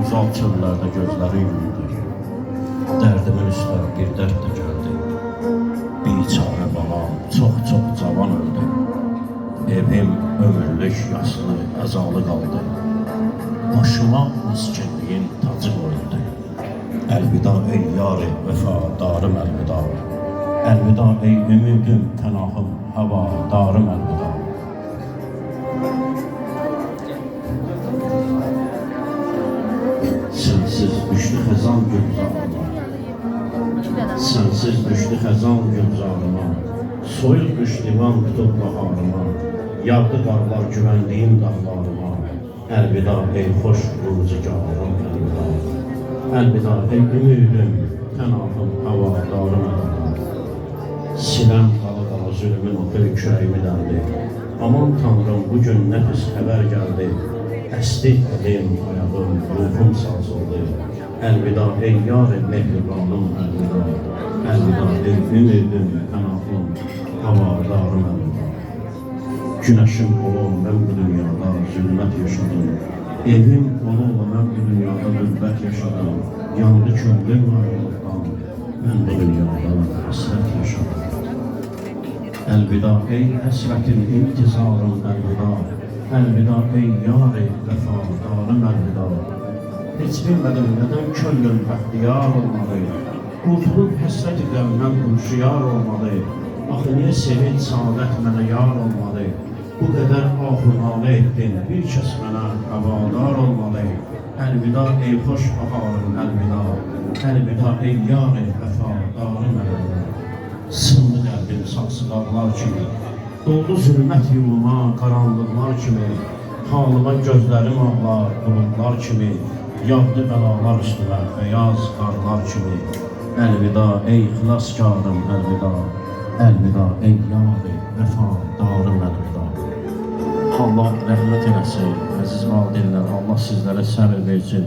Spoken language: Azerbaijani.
uzaq çöllərdə gözləri yumuldu. Dərdimin üstə bir dərd də gəldi. Biçarə balam çox cavan öldü. Evim ömürlük yaşlı, əzalı qaldı. Başıma miskinliyin tacı qoyuldu. Əlvida ey yar-ı vəfadarım əlvida. Əlvida ey ümidim, pənahım, havadarım əlvida. Sensiz düşdü xəzan gülzarıma. Sensiz düşdü xəzan gülzarıma. Soyuq düş divan tutub baharıma. Yağdı qarlar güvəndiyim dağlarıma. Əlvida ey xoş ruzigarım əlvida. Əlvida ey ümidim, pənahım, havadarım əlvida. Siləm qala zülmün oxu kürəyimi dəldi. Aman Tanrım, bugün nə pis xəbər gəldi. Əsti əlim, ayağım, ruhum sarsıldı. Əlvida ey yar-ı mehribanım əlvida. Əlvida ey ümidim, pənahım, havadarım əlvida. Güneşim olum, mən bu dünyada zülmət yaşadım. Evim olumla mən bu dünyada qürbət yaşadım. Yandı könlüm ayrılıqdan, mən bu dünyada həsrət yaşadım. Əlvida ey həsrətin intizarım əlvida. Əlvida ey yar-ı vəfadarım əlvida. Heç bilmədim nədən könlüm bəxtiyar olmalı. Qurtulub həsrət qəmdən qurşiyar olmalı. Axı niyə sevinç, saadət mənə yar olmalı. Bu qədər ahınalı etdin, bir kəs mənə həvadar olmalı. Əlvida ey xoş baharım əlvida. Əlvida ey yar-ı vəfadarım əlvida. Sındı qəlbim sarsıqaqlar kimi. Doldu zülmət yoluma, qaranlıqlar kimi. Halıma gözlərim ağlar, bulutlar kimi. Yağdı bəlalar üstümə, bəyaz qarlar kimi. Əlvida ey xilaskarım əlvida. Əlvida ey yar-ı vəfadarım əlvida. Allah rəhmət eləsin, əziz valideynlər, Allah sizlərə səbir versin.